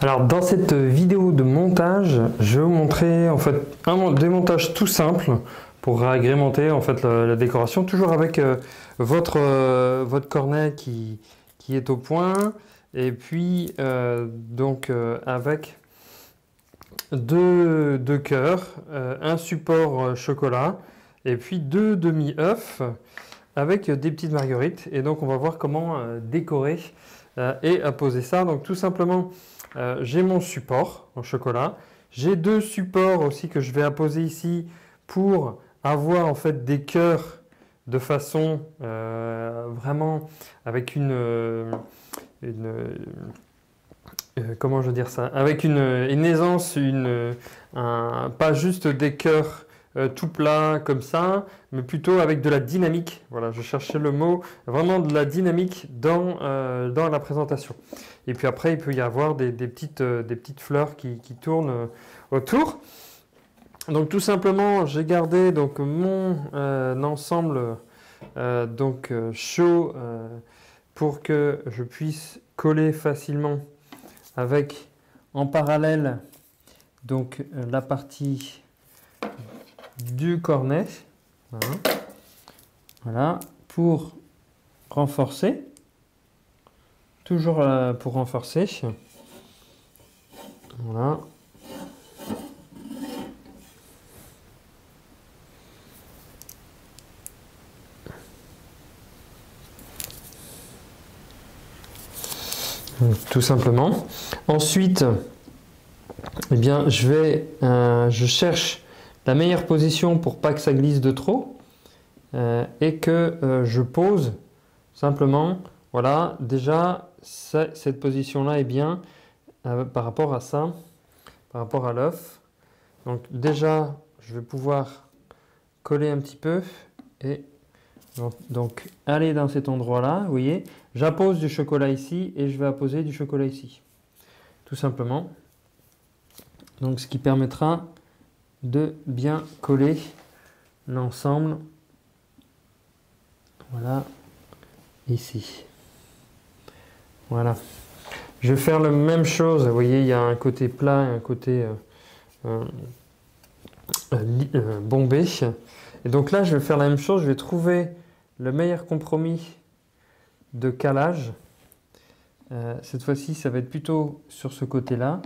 Alors dans cette vidéo de montage, je vais vous montrer en fait un démontage tout simple pour agrémenter en fait la décoration, toujours avec votre cornet qui est au point, et puis avec deux cœurs, un support chocolat et puis deux demi-œufs avec des petites marguerites. Et donc on va voir comment décorer et apposer ça. Donc tout simplement, j'ai mon support en chocolat, j'ai deux supports aussi que je vais apposer ici pour avoir en fait des cœurs de façon vraiment avec comment je veux dire ça, avec une aisance, pas juste des cœurs tout plats comme ça, mais plutôt avec de la dynamique. Voilà, je cherchais le mot, vraiment de la dynamique dans la présentation. Et puis après, il peut y avoir des petites fleurs qui tournent autour. Donc tout simplement, j'ai gardé donc mon ensemble chaud pour que je puisse coller facilement avec en parallèle donc la partie du cornet, voilà, pour renforcer, toujours pour renforcer, voilà. Tout simplement. Ensuite, eh bien, je cherche la meilleure position pour pas que ça glisse de trop et que je pose simplement. Voilà, déjà cette position-là est bien par rapport à ça, par rapport à l'œuf. Donc déjà, je vais pouvoir coller un petit peu et donc aller dans cet endroit-là, vous voyez, j'appose du chocolat ici et je vais apposer du chocolat ici, tout simplement. Donc ce qui permettra de bien coller l'ensemble, voilà, ici. Voilà. Je vais faire la même chose, vous voyez, il y a un côté plat et un côté bombé. Et donc là, je vais faire la même chose, je vais trouver le meilleur compromis de calage. Cette fois-ci, ça va être plutôt sur ce côté-là,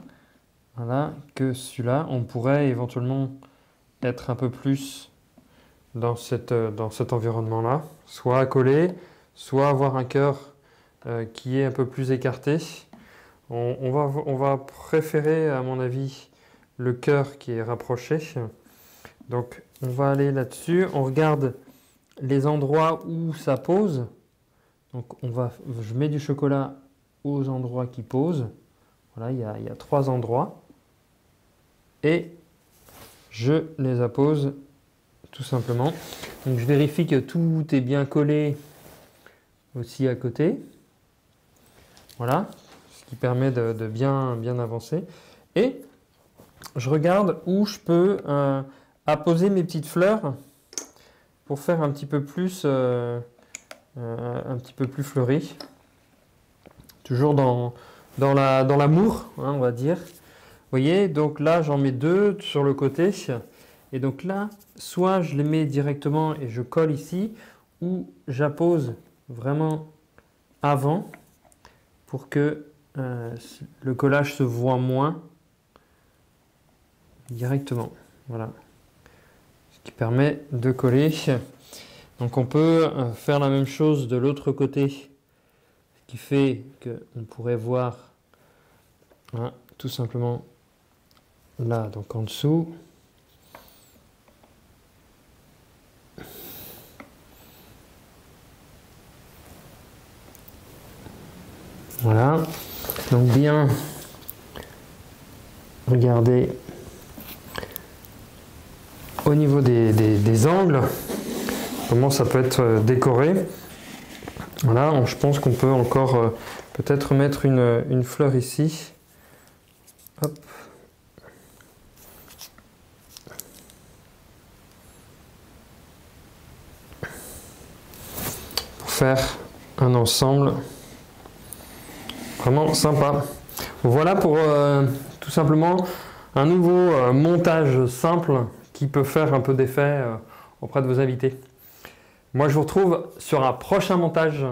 voilà, que celui-là. On pourrait éventuellement être un peu plus dans cet environnement-là, soit accolé, soit avoir un cœur qui est un peu plus écarté. On va préférer, à mon avis, le cœur qui est rapproché. Donc, on va aller là-dessus. On regarde les endroits où ça pose. Donc, je mets du chocolat aux endroits qui posent. Voilà, il y a 3 endroits. Et je les appose tout simplement. Donc, je vérifie que tout est bien collé aussi à côté. Voilà, ce qui permet de bien avancer. Et je regarde où je peux apposer mes petites fleurs pour faire un petit peu plus fleuri. Toujours dans l'amour, hein, on va dire. Vous voyez, donc là j'en mets 2 sur le côté. Et donc là, soit je les mets directement et je colle ici, ou j'appose vraiment avant pour que le collage se voit moins directement. Voilà. Ce qui permet de coller. Donc on peut faire la même chose de l'autre côté, ce qui fait qu'on pourrait voir hein, tout simplement là, donc en dessous. Voilà, donc bien regarder au niveau des angles, comment ça peut être décoré. Voilà, je pense qu'on peut encore peut-être mettre une fleur ici. Hop. Pour faire un ensemble vraiment sympa. Voilà pour tout simplement un nouveau montage simple qui peut faire un peu d'effet auprès de vos invités. Moi je vous retrouve sur un prochain montage.